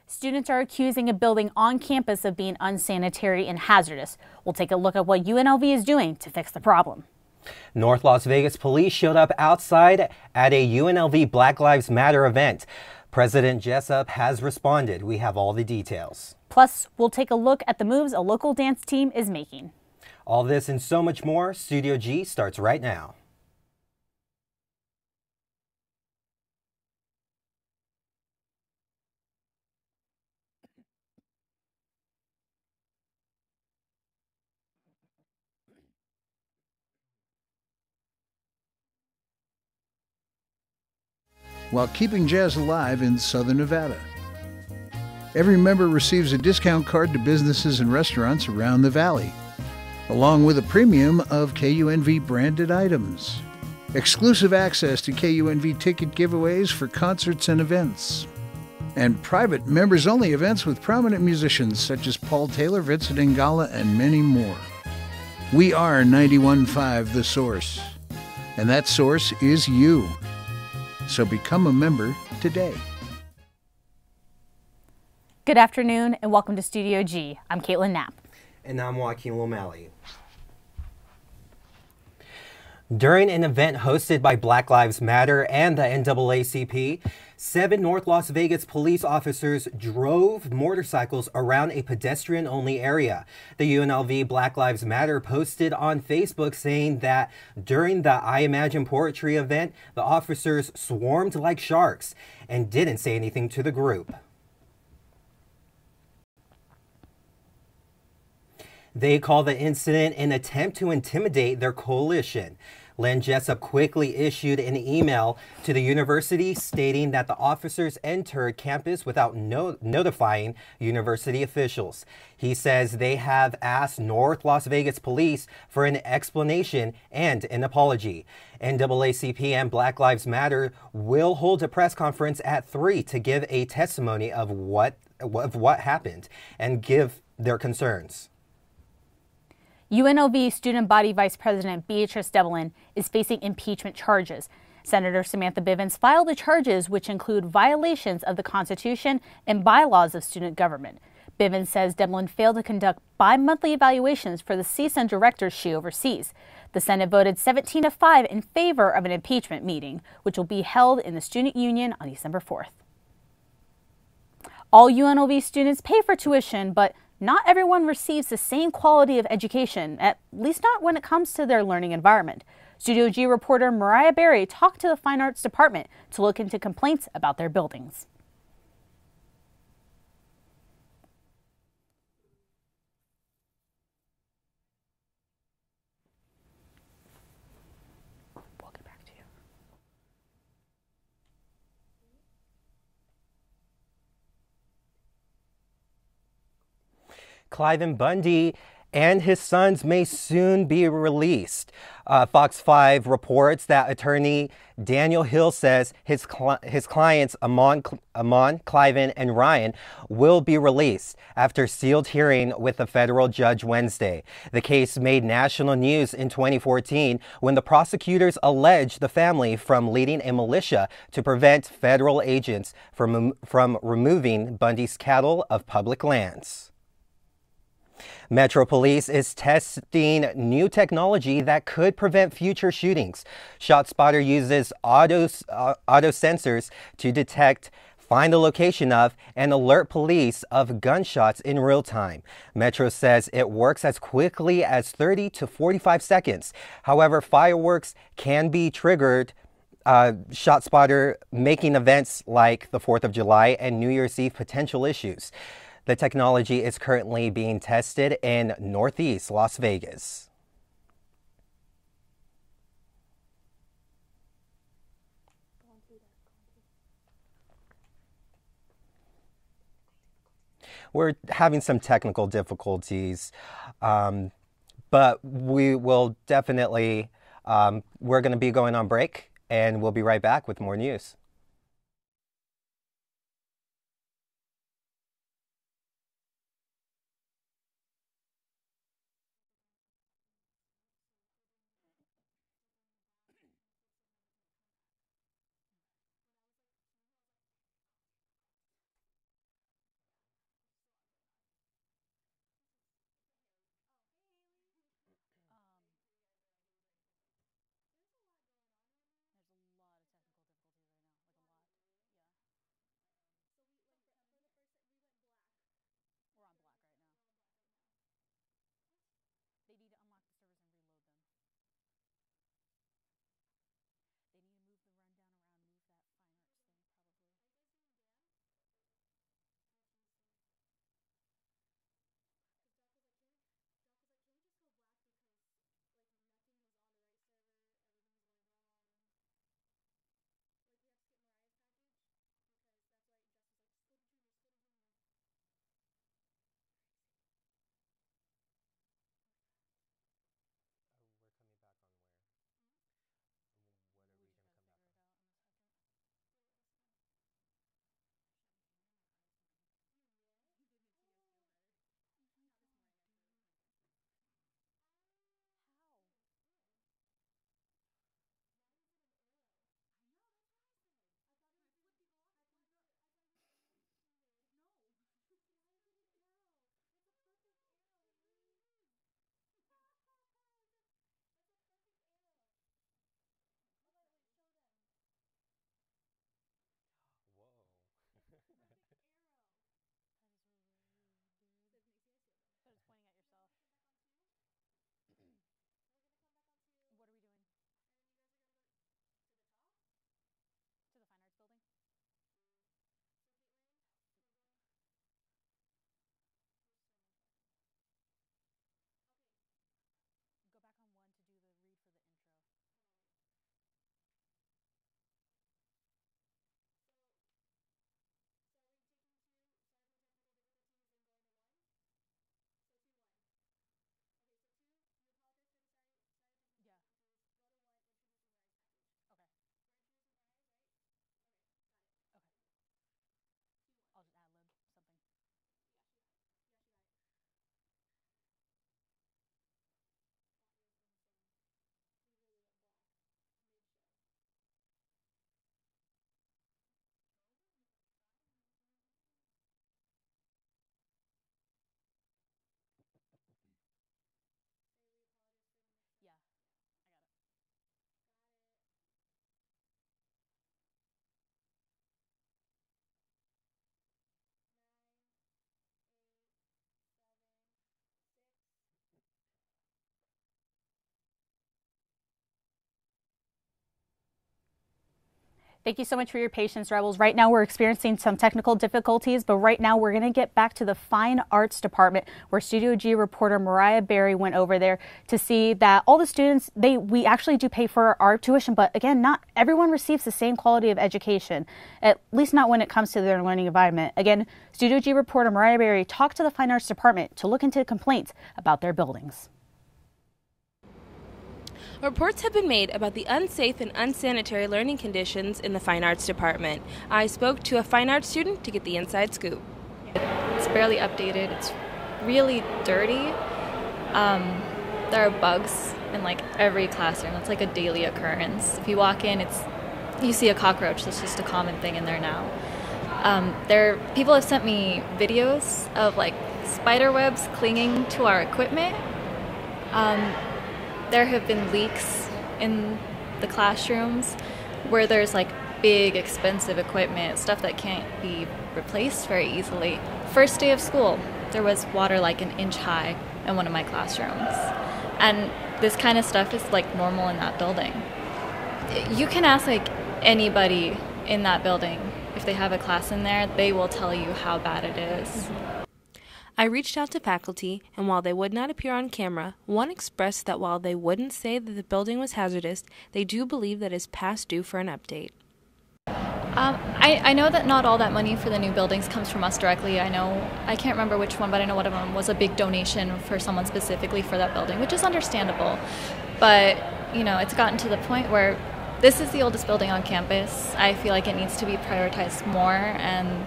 Students are accusing a building on campus of being unsanitary and hazardous. We'll take a look at what UNLV is doing to fix the problem. North Las Vegas police showed up outside at a UNLV Black Lives Matter event. President Jessup has responded. We have all the details. Plus, we'll take a look at the moves a local dance team is making. All this and so much more. Studio G starts right now. While keeping jazz alive in Southern Nevada. Every member receives a discount card to businesses and restaurants around the valley, along with a premium of KUNV branded items, exclusive access to KUNV ticket giveaways for concerts and events, and private members-only events with prominent musicians such as Paul Taylor, Vincent Ingala, and many more. We are 91.5 The Source, and that source is you. So become a member today. Good afternoon and welcome to Studio G. I'm Caitlin Knapp. And I'm Joaquin Lomeli. During an event hosted by Black Lives Matter and the NAACP, 7 North Las Vegas police officers drove motorcycles around a pedestrian-only area. The UNLV Black Lives Matter posted on Facebook saying that during the I Imagine Poetry event, the officers swarmed like sharks and didn't say anything to the group. They call the incident an attempt to intimidate their coalition. Len Jessup quickly issued an email to the university stating that the officers entered campus without notifying university officials. He says they have asked North Las Vegas police for an explanation and an apology. NAACP and Black Lives Matter will hold a press conference at 3 to give a testimony of what happened and give their concerns. UNLV Student Body Vice President Beatrice Devlin is facing impeachment charges. Senator Samantha Bivens filed the charges, which include violations of the Constitution and bylaws of student government. Bivens says Devlin failed to conduct bi-monthly evaluations for the CSUN directors she oversees. The Senate voted 17-5 in favor of an impeachment meeting, which will be held in the Student Union on December 4th. All UNLV students pay for tuition, but not everyone receives the same quality of education, at least not when it comes to their learning environment. Studio G reporter Mariah Berry talked to the Fine Arts Department to look into complaints about their buildings. We'll get back to you. Cliven Bundy and his sons may soon be released. Fox 5 reports that attorney Daniel Hill says his clients Amon, Cliven, and Ryan will be released after sealed hearing with a federal judge Wednesday. The case made national news in 2014 when the prosecutors alleged the family from leading a militia to prevent federal agents from removing Bundy's cattle of public lands. Metro Police is testing new technology that could prevent future shootings. ShotSpotter uses auto sensors to detect, find the location of, and alert police of gunshots in real time. Metro says it works as quickly as 30 to 45 seconds. However, fireworks can be triggered. ShotSpotter making events like the 4th of July and New Year's Eve potential issues. The technology is currently being tested in Northeast Las Vegas. We're having some technical difficulties, but we will definitely, we're going to be going on break and we'll be right back with more news. Thank you so much for your patience, Rebels. Right now we're experiencing some technical difficulties, but right now we're going to get back to the Fine Arts Department, where Studio G reporter Mariah Berry went over there to see that all the students, we actually do pay for our tuition, but again, not everyone receives the same quality of education, at least not when it comes to their learning environment. Again, Studio G reporter Mariah Berry talked to the Fine Arts Department to look into complaints about their buildings. Reports have been made about the unsafe and unsanitary learning conditions in the Fine Arts Department. I spoke to a fine arts student to get the inside scoop. It's barely updated. It's really dirty. There are bugs in like every classroom. It's like a daily occurrence. If you walk in, you see a cockroach. That's just a common thing in there now. People have sent me videos of like spider webs clinging to our equipment. There have been leaks in the classrooms where there's like big expensive equipment, stuff that can't be replaced very easily. First day of school, there was water like an inch high in one of my classrooms. And this kind of stuff is like normal in that building. You can ask like anybody in that building if they have a class in there, they will tell you how bad it is. I reached out to faculty, and while they would not appear on camera, one expressed that while they wouldn't say that the building was hazardous, they do believe that it's past due for an update. I know that not all that money for the new buildings comes from us directly. I can't remember which one, but I know one of them was a big donation for someone specifically for that building, which is understandable. But, it's gotten to the point where this is the oldest building on campus. I feel like it needs to be prioritized more, and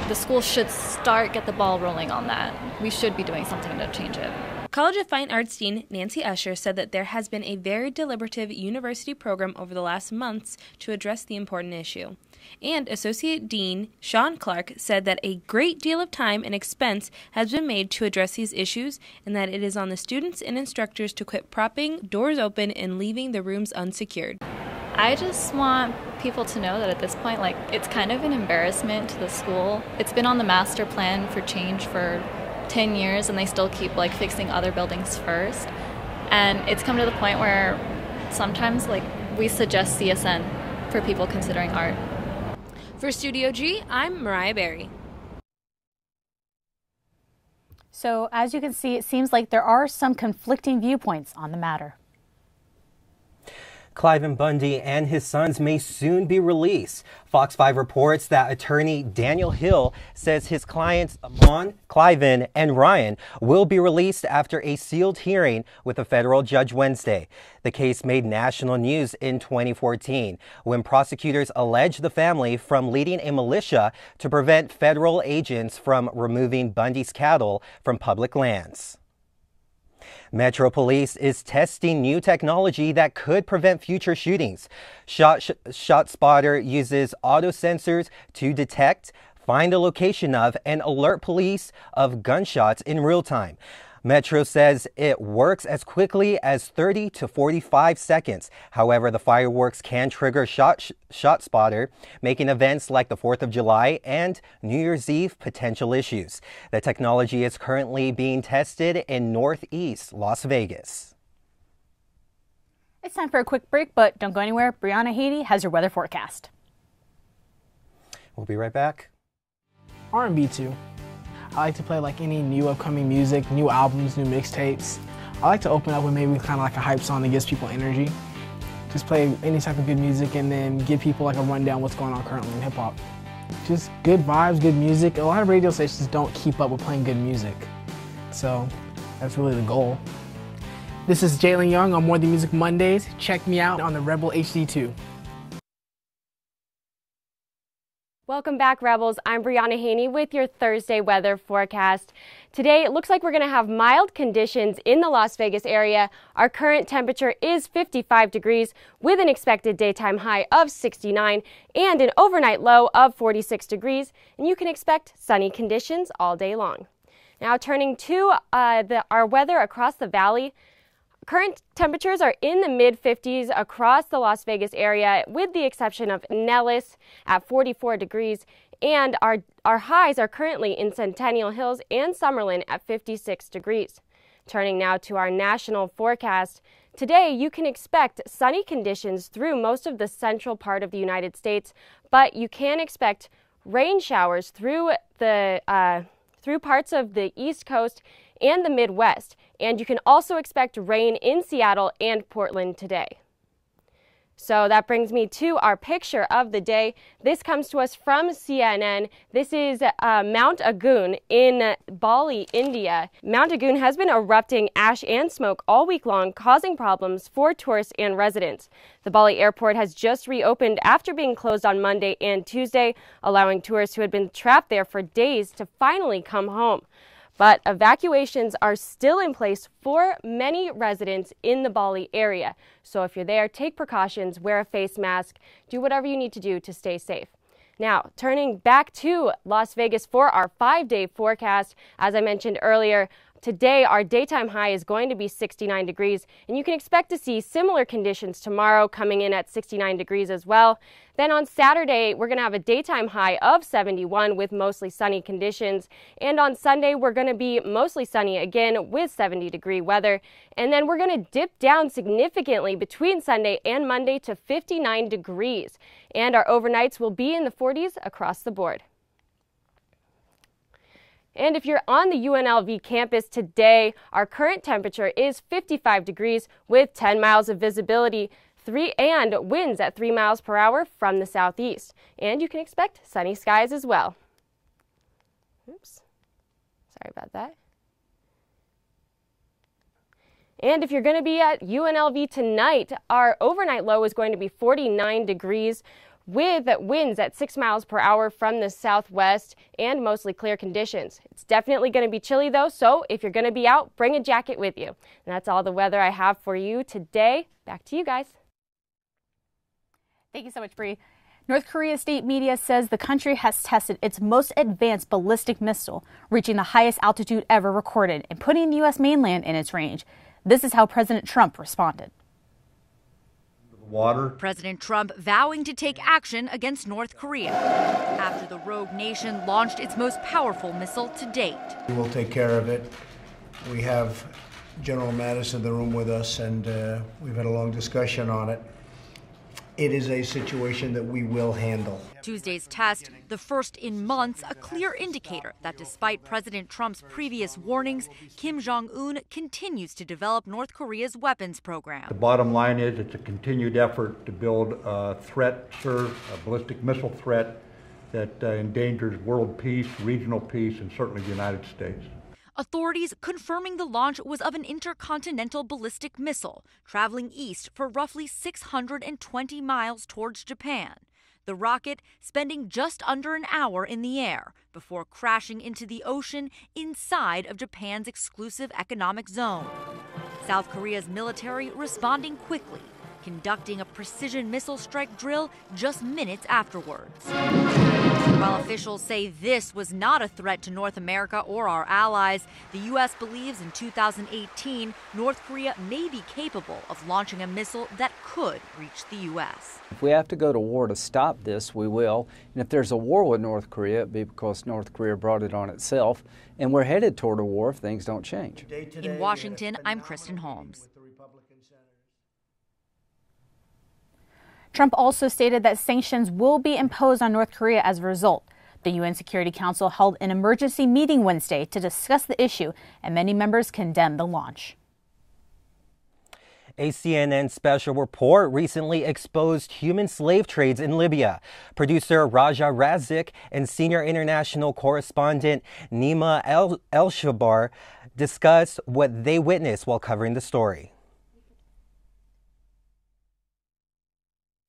the school should get the ball rolling on that. We should be doing something to change it. College of Fine Arts Dean Nancy Usher said that there has been a very deliberative university program over the last months to address the important issue. And Associate Dean Sean Clark said that a great deal of time and expense has been made to address these issues, and that it is on the students and instructors to quit propping doors open and leaving the rooms unsecured. I just want people to know that at this point, it's kind of an embarrassment to the school. It's been on the master plan for change for 10 years, and they still keep, fixing other buildings first. And it's come to the point where sometimes, we suggest CSN for people considering art. For Studio G, I'm Mariah Berry. So, as you can see, it seems like there are some conflicting viewpoints on the matter. Cliven Bundy and his sons may soon be released. Fox 5 reports that attorney Daniel Hill says his clients Amon, Cliven, and Ryan will be released after a sealed hearing with a federal judge Wednesday. The case made national news in 2014 when prosecutors alleged the family from leading a militia to prevent federal agents from removing Bundy's cattle from public lands. Metro Police is testing new technology that could prevent future shootings. ShotSpotter uses auto sensors to detect, find the location of, and alert police of gunshots in real time. Metro says it works as quickly as 30 to 45 seconds. However, the fireworks can trigger ShotSpotter, making events like the 4th of July and New Year's Eve potential issues. The technology is currently being tested in Northeast Las Vegas. It's time for a quick break, but don't go anywhere. Brianna Haiti has your weather forecast. We'll be right back. R&B too. I like to play any new upcoming music, new albums, new mixtapes. I like to open up with maybe kind of a hype song that gives people energy. Just play any type of good music and then give people a rundown what's going on currently in hip hop. Just good vibes, good music. A lot of radio stations don't keep up with playing good music. So that's really the goal. This is Jalen Young on More Than Music Mondays. Check me out on the Rebel HD2. Welcome back, Rebels. I'm Brianna Haney with your Thursday weather forecast. Today, it looks like we're going to have mild conditions in the Las Vegas area. Our current temperature is 55 degrees with an expected daytime high of 69 and an overnight low of 46 degrees. And you can expect sunny conditions all day long. Now turning to our weather across the valley. Current temperatures are in the mid-50s across the Las Vegas area, with the exception of Nellis at 44 degrees, and our highs are currently in Centennial Hills and Summerlin at 56 degrees. Turning now to our national forecast. Today, you can expect sunny conditions through most of the central part of the United States, but you can expect rain showers through parts of the East Coast and the Midwest. And you can also expect rain in Seattle and Portland today. So that brings me to our picture of the day. This comes to us from CNN. This is Mount Agun in Bali, India. Mount Agun has been erupting ash and smoke all week long, causing problems for tourists and residents. The Bali airport has just reopened after being closed on Monday and Tuesday, allowing tourists who had been trapped there for days to finally come home. But evacuations are still in place for many residents in the Bali area. So if you're there, take precautions, wear a face mask, do whatever you need to do to stay safe. Now, turning back to Las Vegas for our 5-day forecast, as I mentioned earlier, today our daytime high is going to be 69 degrees, and you can expect to see similar conditions tomorrow, coming in at 69 degrees as well. Then on Saturday, we're going to have a daytime high of 71 with mostly sunny conditions. And on Sunday, we're going to be mostly sunny again with 70-degree weather. And then we're going to dip down significantly between Sunday and Monday to 59 degrees. And our overnights will be in the 40s across the board. And if you're on the UNLV campus today, our current temperature is 55 degrees with 10 miles of visibility. And winds at 3 miles per hour from the southeast. And you can expect sunny skies as well. Oops. Sorry about that. And if you're going to be at UNLV tonight, our overnight low is going to be 49 degrees with winds at 6 miles per hour from the southwest and mostly clear conditions. It's definitely going to be chilly though, so if you're going to be out, bring a jacket with you. And that's all the weather I have for you today. Back to you guys. Thank you so much, Bree. North Korea state media says the country has tested its most advanced ballistic missile, reaching the highest altitude ever recorded and putting the U.S. mainland in its range. This is how President Trump responded. President Trump vowing to take action against North Korea after the rogue nation launched its most powerful missile to date. We will take care of it. We have General Mattis in the room with us, and we've had a long discussion on it. It is a situation that we will handle. Tuesday's test, the first in months, a clear indicator that despite President Trump's previous warnings, Kim Jong-un continues to develop North Korea's weapons program. The bottom line is it's a continued effort to build a threat, a ballistic missile threat that endangers world peace, regional peace, and certainly the United States. Authorities confirming the launch was of an intercontinental ballistic missile, traveling east for roughly 620 miles towards Japan. The rocket spending just under an hour in the air before crashing into the ocean inside of Japan's exclusive economic zone. South Korea's military responding quickly, conducting a precision missile strike drill just minutes afterwards. While officials say this was not a threat to North America or our allies, the U.S. believes in 2018 North Korea may be capable of launching a missile that could reach the U.S. If we have to go to war to stop this, we will. And if there's a war with North Korea, it'd be because North Korea brought it on itself. And we're headed toward a war if things don't change. In Washington, I'm Kristen Holmes. Trump also stated that sanctions will be imposed on North Korea as a result. The UN Security Council held an emergency meeting Wednesday to discuss the issue, and many members condemned the launch. A CNN special report recently exposed human slave trades in Libya. Producer Raja Razik and senior international correspondent Nima El-Shabar discussed what they witnessed while covering the story.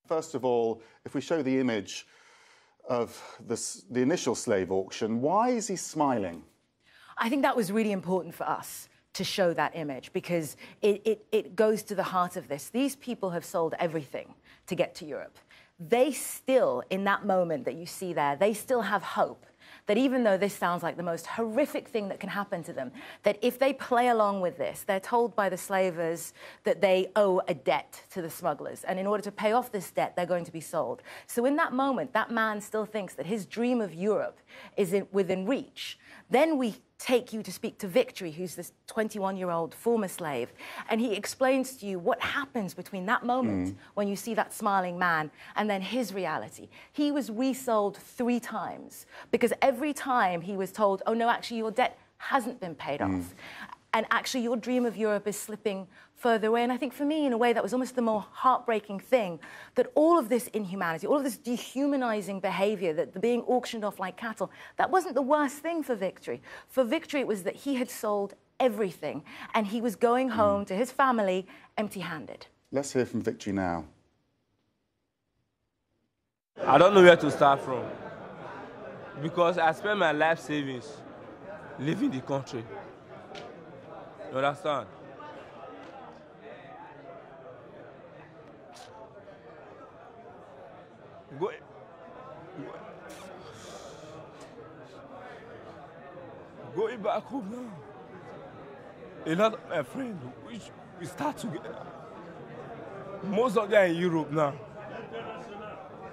First of all, if we show the image of the initial slave auction, why is he smiling? I think that was really important for us to show that image because it goes to the heart of this. These people have sold everything to get to Europe. They still, in that moment that you see there, they still have hope that even though this sounds like the most horrific thing that can happen to them, that if they play along with this, they're told by the slavers that they owe a debt to the smugglers. And in order to pay off this debt, they're going to be sold. So in that moment, that man still thinks that his dream of Europe is within reach. Then we take you to speak to Victory, who's this 21-year-old former slave, and he explains to you what happens between that moment when you see that smiling man and then his reality. He was resold 3 times because every time he was told, oh no, actually your debt hasn't been paid off. And actually your dream of Europe is slipping further away. And I think for me, in a way, that was almost the more heartbreaking thing, that all of this inhumanity, all of this dehumanizing behavior, that the being auctioned off like cattle, that wasn't the worst thing for Victory. For Victory, it was that he had sold everything and he was going home to his family empty-handed. Let's hear from Victory now. I don't know where to start from because I spent my life savings leaving the country. You understand? Going back home now, a lot of my friends, which we start together, most of them are in Europe now.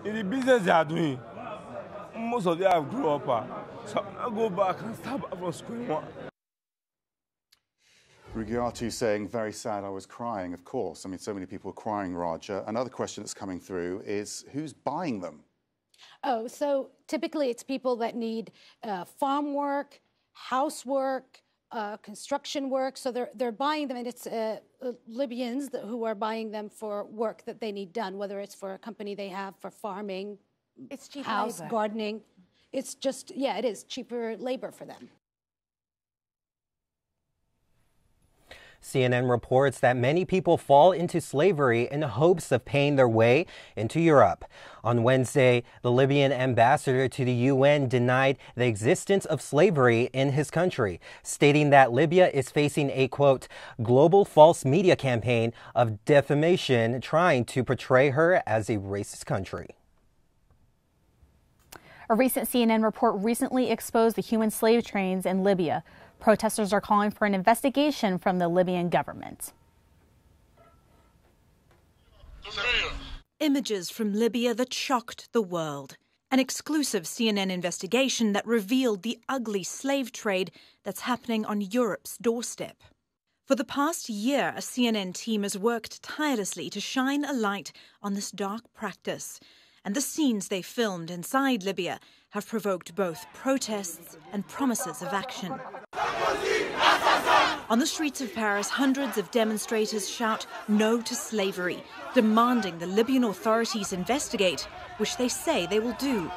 In the business they are doing, most of them have grown up. So I go back and start back from square one. Rugiatu saying, very sad, I was crying, of course. I mean, so many people are crying, Raja. Another question that's coming through is, who's buying them? Oh, so typically it's people that need farm work, housework, construction work. So they're buying them, and it's Libyans who are buying them for work that they need done, whether it's for a company they have for farming, it's cheap house, labor. Gardening. It's just, yeah, it is cheaper labor for them. CNN reports that many people fall into slavery in the hopes of paying their way into Europe. On Wednesday, the Libyan ambassador to the UN denied the existence of slavery in his country, stating that Libya is facing a, quote, global false media campaign of defamation trying to portray her as a racist country. A recent CNN report recently exposed the human slave trains in Libya. Protesters are calling for an investigation from the Libyan government. Images from Libya that shocked the world. An exclusive CNN investigation that revealed the ugly slave trade that's happening on Europe's doorstep. For the past year, a CNN team has worked tirelessly to shine a light on this dark practice. And the scenes they filmed inside Libya have provoked both protests and promises of action. On the streets of Paris, hundreds of demonstrators shout no to slavery, demanding the Libyan authorities investigate, which they say they will do.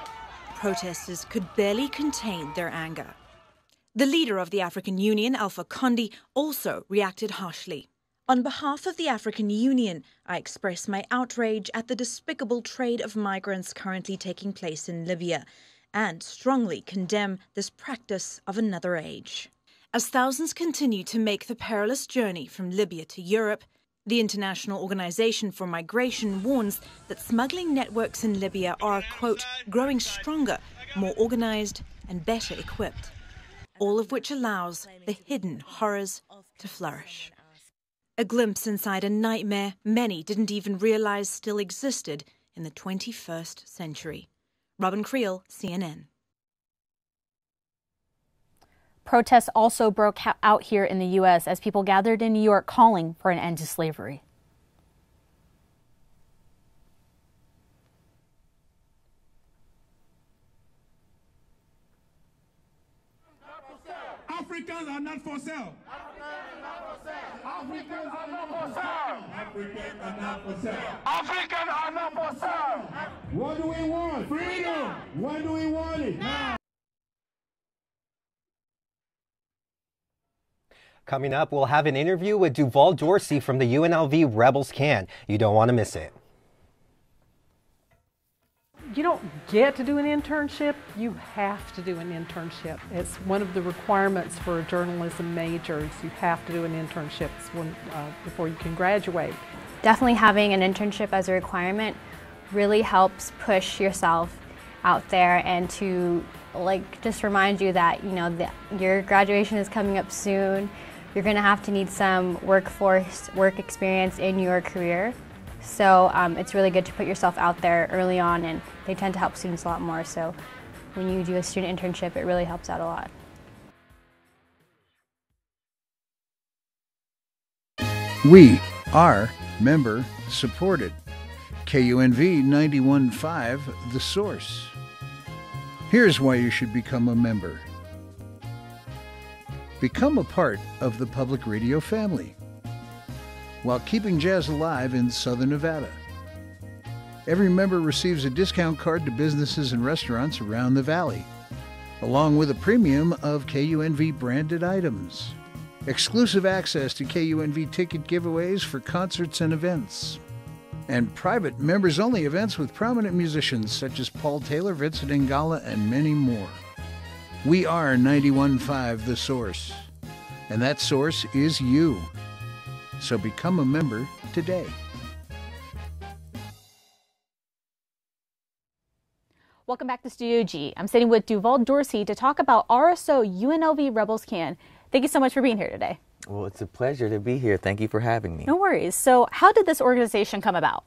Protesters could barely contain their anger. The leader of the African Union, Alpha Conde, also reacted harshly. On behalf of the African Union, I express my outrage at the despicable trade of migrants currently taking place in Libya and strongly condemn this practice of another age. As thousands continue to make the perilous journey from Libya to Europe, the International Organization for Migration warns that smuggling networks in Libya are, quote, growing stronger, more organized and better equipped, all of which allows the hidden horrors to flourish. A glimpse inside a nightmare many didn't even realize still existed in the 21st century. Robin Creel, CNN. Protests also broke out here in the U.S. as people gathered in New York calling for an end to slavery. Africans are not for sale. Africans are not for sale. Africans are not for sale. Africans are not for sale. What do we want? Freedom. When do we want it? Now. Coming up, we'll have an interview with Duval Dorsey from the UNLV Rebels Can. You don't want to miss it. You don't get to do an internship, you have to do an internship. It's one of the requirements for journalism majors. You have to do an internship before you can graduate. Definitely having an internship as a requirement really helps push yourself out there and to just remind you that your graduation is coming up soon. You're going to have to need some work experience in your career. So it's really good to put yourself out there early on, and they tend to help students a lot more. So when you do a student internship, it really helps out a lot. We are member supported. KUNV 91.5, The Source. Here's why you should become a member. Become a part of the public radio family while keeping jazz alive in Southern Nevada. Every member receives a discount card to businesses and restaurants around the valley, along with a premium of KUNV branded items. Exclusive access to KUNV ticket giveaways for concerts and events. And private members-only events with prominent musicians such as Paul Taylor, Vincent Ingala, and many more. We are 91.5 The Source, and that source is you. So become a member today. Welcome back to Studio G. I'm sitting with Duval Dorsey to talk about RSO UNLV Rebels Can. Thank you so much for being here today. Well, it's a pleasure to be here. Thank you for having me. No worries. So how did this organization come about?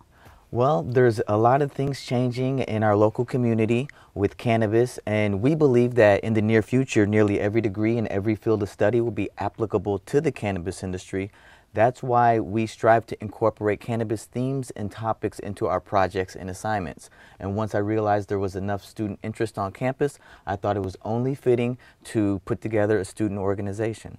Well, there's a lot of things changing in our local community with cannabis, and we believe that in the near future, nearly every degree and every field of study will be applicable to the cannabis industry. That's why we strive to incorporate cannabis themes and topics into our projects and assignments. And once I realized there was enough student interest on campus, I thought it was only fitting to put together a student organization.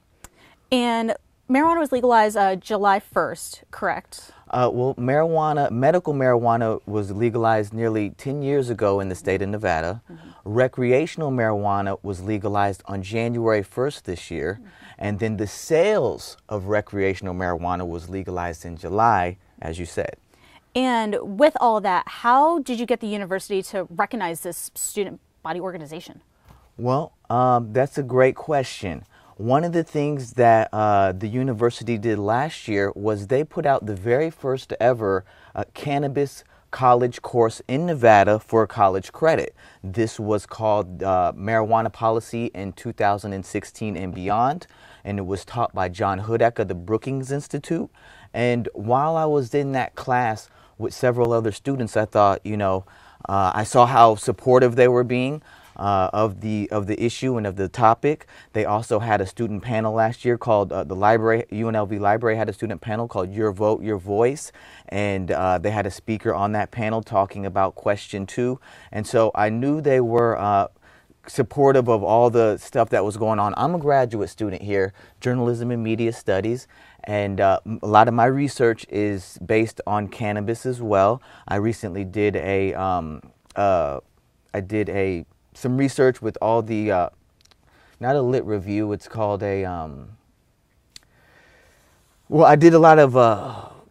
And marijuana was legalized July 1st, correct? Well, medical marijuana was legalized nearly 10 years ago in the state of Nevada. Recreational marijuana was legalized on January 1st this year. And then the sales of recreational marijuana was legalized in July, as you said. And with all that, how did you get the university to recognize this student body organization? Well, that's a great question. One of the things that the university did last year was they put out the very first ever cannabis college course in Nevada for college credit. This was called Marijuana Policy in 2016 and Beyond, and it was taught by John Hudak of the Brookings Institute. And while I was in that class with several other students, I thought, I saw how supportive they were being of the issue and of the topic. They also had a student panel last year called the library, UNLV Library had a student panel called Your Vote, Your Voice, and they had a speaker on that panel talking about question 2. And so I knew they were supportive of all the stuff that was going on. I'm a graduate student here, journalism and media studies, and a lot of my research is based on cannabis as well. I recently did some research with all the, not a lit review, it's called well, I did a lot of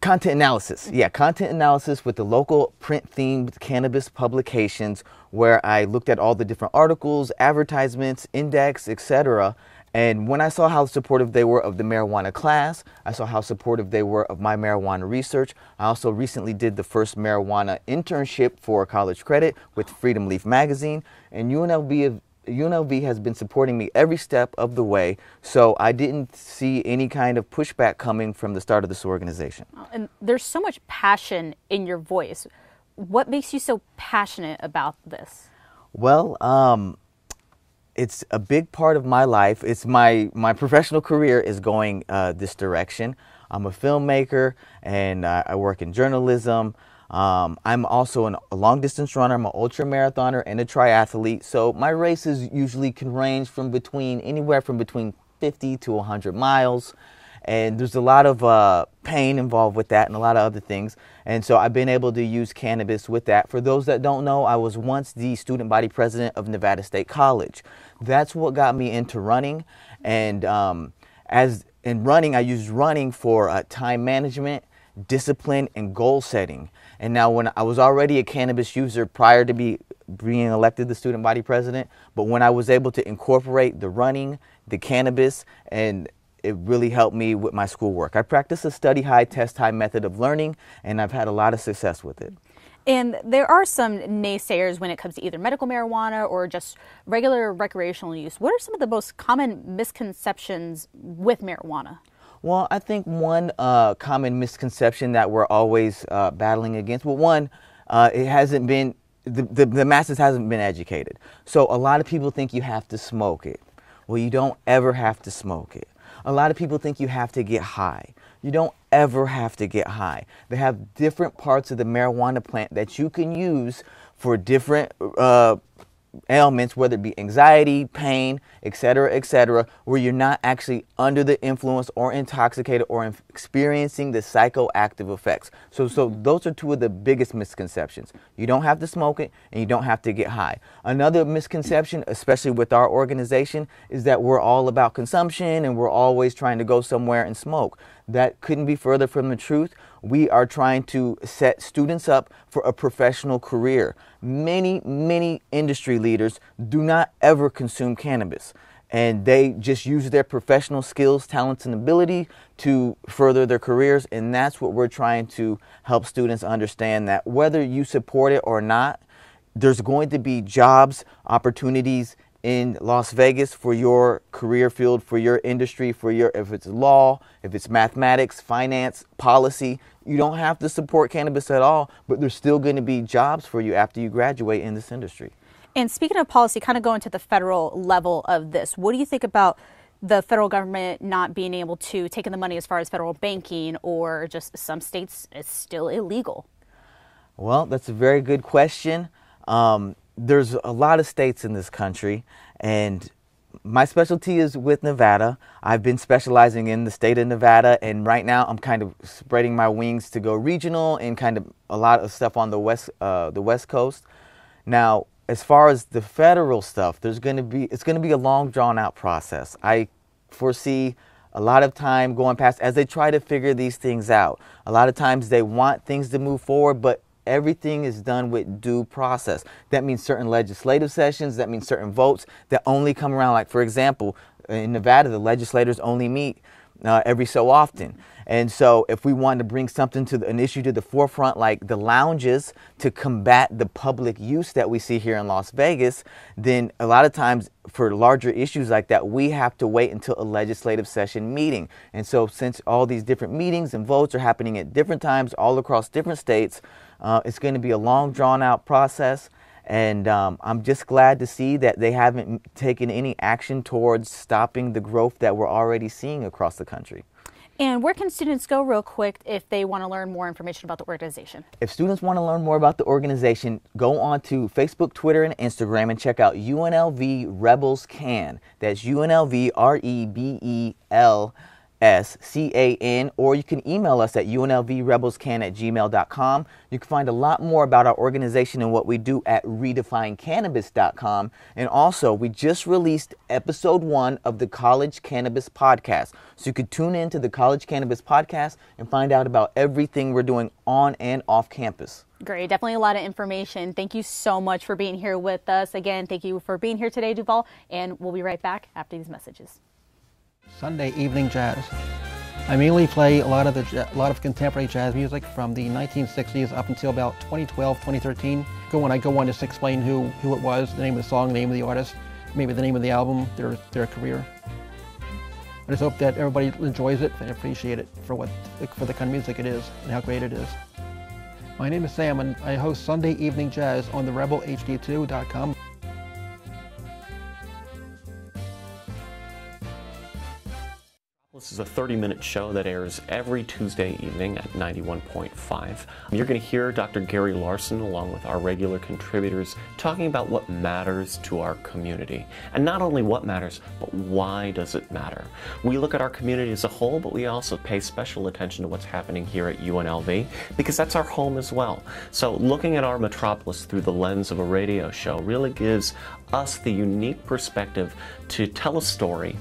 content analysis. Yeah, content analysis with the local print-themed cannabis publications where I looked at all the different articles, advertisements, index, etc. And when I saw how supportive they were of the marijuana class, I saw how supportive they were of my marijuana research. I also recently did the first marijuana internship for college credit with Freedom Leaf magazine, and UNLV has been supporting me every step of the way, so I didn't see any kind of pushback coming from the start of this organization. And there's so much passion in your voice. What makes you so passionate about this? Well, it's a big part of my life. It's my professional career is going this direction. I'm a filmmaker and I work in journalism. I'm also a long distance runner. I'm an ultra marathoner and a triathlete. So my races usually can range from anywhere from between 50 to 100 miles. And there's a lot of pain involved with that and a lot of other things. And so I've been able to use cannabis with that. For those that don't know, I was once the student body president of Nevada State College. That's what got me into running. And as in running, I used running for time management, discipline, and goal setting. And now when I was already a cannabis user prior to being elected the student body president, but when I was able to incorporate the running, the cannabis, and it really helped me with my schoolwork. I practice a study high, test high method of learning, and I've had a lot of success with it. And there are some naysayers when it comes to either medical marijuana or just regular recreational use. What are some of the most common misconceptions with marijuana? Well, I think one common misconception that we're always battling against, well, one, it hasn't been, the masses hasn't been educated. So a lot of people think you have to smoke it. Well, you don't ever have to smoke it. A lot of people think you have to get high. you don't ever have to get high. They have different parts of the marijuana plant that you can use for different ailments, whether it be anxiety, pain, etc., where you're not actually under the influence or intoxicated or experiencing the psychoactive effects. So those are two of the biggest misconceptions. You don't have to smoke it and you don't have to get high. Another misconception, especially with our organization, is that we're all about consumption and we're always trying to go somewhere and smoke. That couldn't be further from the truth. We are trying to set students up for a professional career. Many industry leaders do not ever consume cannabis, and they just use their professional skills, talents, and ability to further their careers, and that's what we're trying to help students understand, that whether you support it or not, there's going to be jobs, opportunities in Las Vegas for your career field, for your industry, for your, if it's law, if it's mathematics, finance, policy. You don't have to support cannabis at all, but there's still going to be jobs for you after you graduate in this industry. And speaking of policy, kind of going to the federal level of this, what do you think about the federal government not being able to take in the money as far as federal banking, or just some states it's still illegal? Well, that's a very good question. There's a lot of states in this country, and my specialty is with Nevada. I've been specializing in the state of Nevada, and right now I'm kind of spreading my wings to go regional and kind of a lot of stuff on the West Coast. Now, as far as the federal stuff, it's going to be a long, drawn-out process. I foresee a lot of time going past as they try to figure these things out. A lot of times they want things to move forward, but everything is done with due process. That means certain legislative sessions, that means certain votes that only come around. Like, for example, in Nevada, the legislators only meet every so often. And so if we want to bring something to an issue to the forefront, like the lounges, to combat the public use that we see here in Las Vegas, then a lot of times for larger issues like that, we have to wait until a legislative session meeting. And so since all these different meetings and votes are happening at different times all across different states, it's going to be a long, drawn-out process. And I'm just glad to see that they haven't taken any action towards stopping the growth that we're already seeing across the country. And where can students go real quick if they want to learn more information about the organization? If students want to learn more about the organization, go on to Facebook, Twitter, and Instagram and check out UNLV Rebels Can. That's UNLV REBELSCAN, or you can email us at unlvrebelscan@gmail.com. You can find a lot more about our organization and what we do at redefinecannabis.com. And also, we just released episode 1 of the College Cannabis Podcast. So you could tune in to the College Cannabis Podcast and find out about everything we're doing on and off campus. Great. Definitely a lot of information. Thank you so much for being here with us. Again, thank you for being here today, Duval, and we'll be right back after these messages. Sunday evening jazz. I mainly play a lot of contemporary jazz music from the 1960s up until about 2012, 2013. When I go on, just explain who it was, the name of the song, the name of the artist, maybe the name of the album, their career. I just hope that everybody enjoys it and appreciate it for the kind of music it is and how great it is. My name is Sam, and I host Sunday evening jazz on the rebelhd2.com. This is a 30-minute show that airs every Tuesday evening at 91.5. You're going to hear Dr. Gary Larson along with our regular contributors talking about what matters to our community. And not only what matters, but why does it matter? We look at our community as a whole, but we also pay special attention to what's happening here at UNLV because that's our home as well. So looking at our metropolis through the lens of a radio show really gives us the unique perspective to tell a story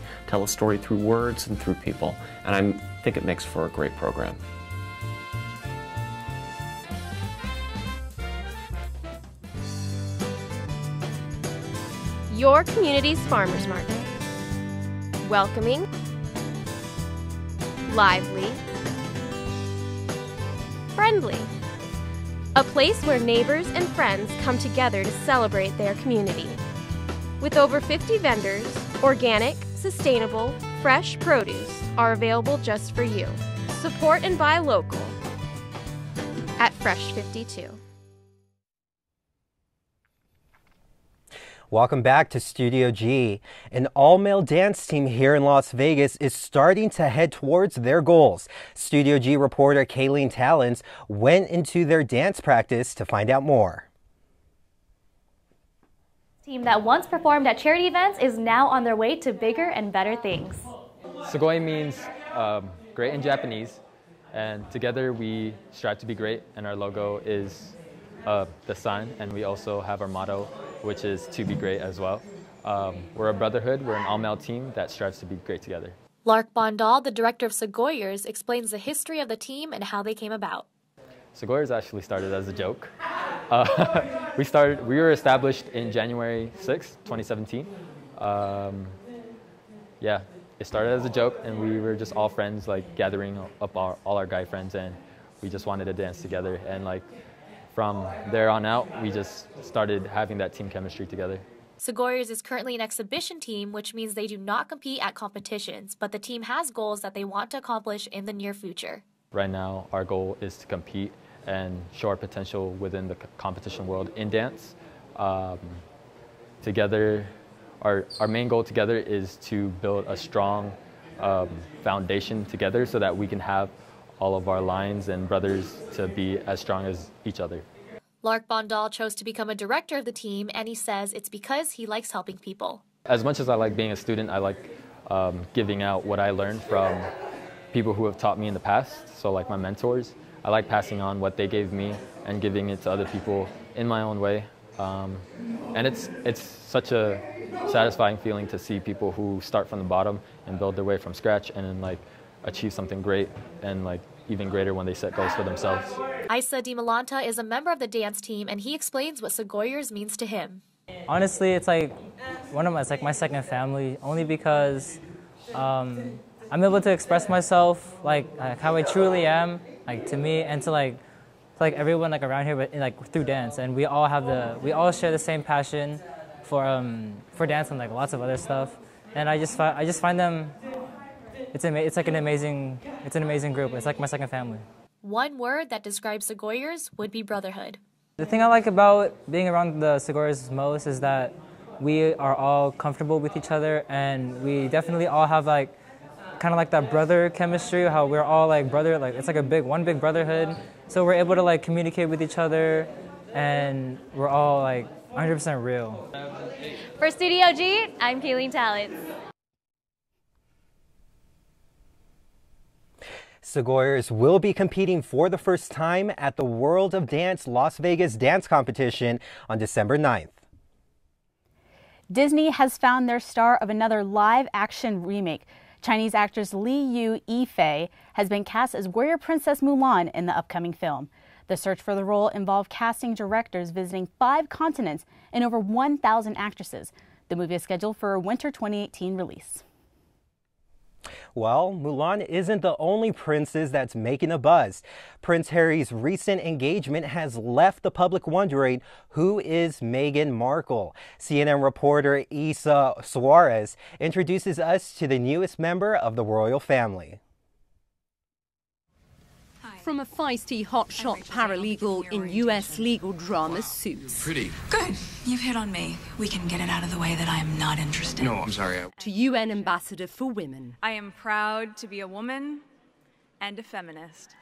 through words and through people, and I think it makes for a great program. Your community's farmers market. Welcoming, lively, friendly. A place where neighbors and friends come together to celebrate their community. With over 50 vendors, organic, sustainable, fresh produce are available just for you. Support and buy local at Fresh 52. Welcome back to Studio G. An all-male dance team here in Las Vegas is starting to head towards their goals. Studio G reporter Kayleen Talens went into their dance practice to find out more. Team that once performed at charity events is now on their way to bigger and better things. Sugoi means great in Japanese, and together we strive to be great, and our logo is the sun, and we also have our motto, which is to be great as well. We're a brotherhood, we're an all-male team that strives to be great together. Lark Bondal, the director of Sugoyers, explains the history of the team and how they came about. Sugoyers actually started as a joke. We were established in January 6, 2017. Yeah, it started as a joke, and we were just all friends, like gathering up all our guy friends, and we just wanted to dance together. And like from there on out, we just started having that team chemistry together. Sugoyers is currently an exhibition team, which means they do not compete at competitions, but the team has goals that they want to accomplish in the near future. Right now, our goal is to compete and show our potential within the competition world in dance. Together, our main goal together is to build a strong foundation together so that we can have all of our lines and brothers to be as strong as each other. Lark Bondal chose to become a director of the team, and he says it's because he likes helping people. As much as I like being a student, I like giving out what I learned from people who have taught me in the past, so like my mentors. I like passing on what they gave me and giving it to other people in my own way. And it's such a satisfying feeling to see people who start from the bottom and build their way from scratch and then like achieve something great and like even greater when they set goals for themselves. Isa Di Malanta is a member of the dance team, and he explains what Sugoyers means to him. Honestly, it's like it's like my second family, only because I'm able to express myself like how I truly am, like to me and to like everyone like around here, but like through dance. And we all share the same passion for dance and like lots of other stuff. And I just find them. It's an amazing group. It's like my second family. One word that describes Sugoyers would be brotherhood. The thing I like about being around the Sugoyers most is that we are all comfortable with each other, and we definitely all have like kind of like that brother chemistry, how we're all like brother, like it's like one big brotherhood. So we're able to like communicate with each other, and we're all like 100% real. For Studio G, I'm Kayleen Talens. Sugoyers will be competing for the first time at the World of Dance Las Vegas Dance Competition on December 9th. Disney has found their star of another live-action remake. Chinese actress Liu Yifei has been cast as warrior princess Mulan in the upcoming film. The search for the role involved casting directors visiting 5 continents and over 1,000 actresses. The movie is scheduled for a winter 2018 release. Well, Mulan isn't the only princess that's making a buzz. Prince Harry's recent engagement has left the public wondering, who is Meghan Markle? CNN reporter Isa Suarez introduces us to the newest member of the royal family. From a feisty hotshot paralegal in U.S. legal drama Suits. Pretty. Good. You've hit on me. We can get it out of the way that I am not interested. No, I'm sorry. To UN Ambassador for Women. I am proud to be a woman and a feminist.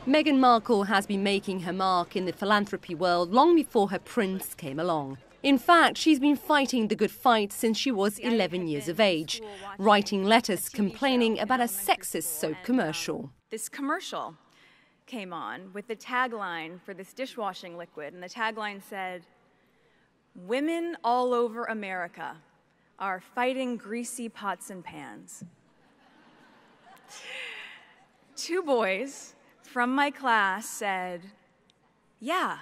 Meghan Markle has been making her mark in the philanthropy world long before her prince came along. In fact, she's been fighting the good fight since she was 11 years of age, writing letters complaining about a sexist soap commercial. This commercial came on with the tagline for this dishwashing liquid, and the tagline said, "Women all over America are fighting greasy pots and pans." 2 boys from my class said, "Yeah,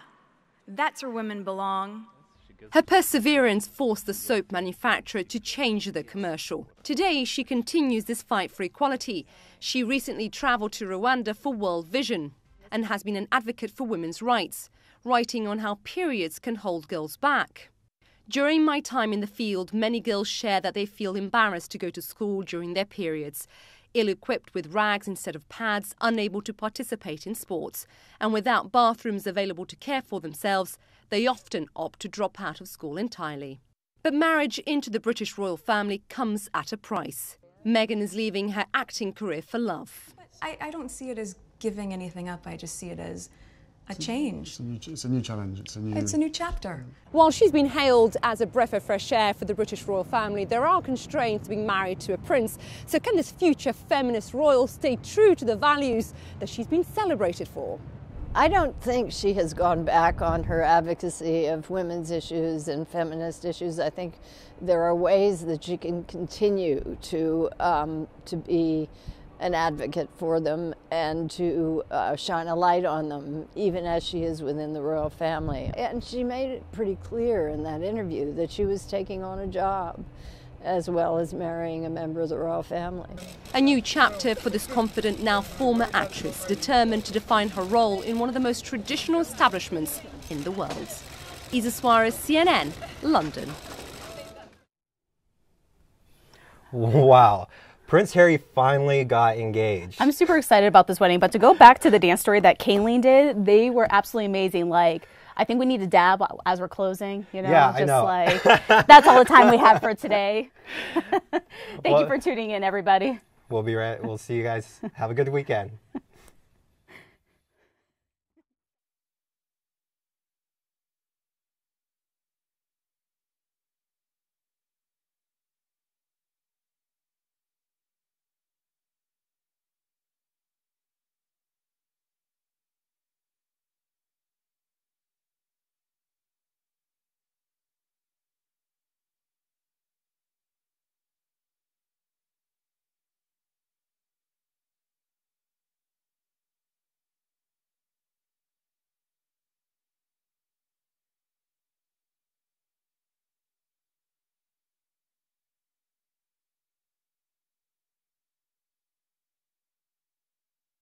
that's where women belong." Her perseverance forced the soap manufacturer to change the commercial. Today, she continues this fight for equality. She recently traveled to Rwanda for World Vision and has been an advocate for women's rights, writing on how periods can hold girls back. During my time in the field, many girls share that they feel embarrassed to go to school during their periods. ill-equipped with rags instead of pads, unable to participate in sports. And without bathrooms available to care for themselves, they often opt to drop out of school entirely. But marriage into the British royal family comes at a price. Meghan is leaving her acting career for love. I don't see it as giving anything up. I just see it as a change. It's a new challenge. It's a new chapter. While she's been hailed as a breath of fresh air for the British royal family, there are constraints being married to a prince. So can this future feminist royal stay true to the values that she's been celebrated for? I don't think she has gone back on her advocacy of women's issues and feminist issues. I think there are ways that she can continue to be an advocate for them and to shine a light on them, even as she is within the royal family. And she made it pretty clear in that interview that she was taking on a job as well as marrying a member of the royal family. A new chapter for this confident, now former actress, determined to define her role in one of the most traditional establishments in the world. Isa Suarez, CNN, London. Wow. Prince Harry finally got engaged. I'm super excited about this wedding, but to go back to the dance story that Kayleen did, they were absolutely amazing. Like, I think we need to dab as we're closing, you know? Yeah, just I know. Like, that's all the time we have for today. Thank you for tuning in, everybody. We'll be right. We'll see you guys. Have a good weekend.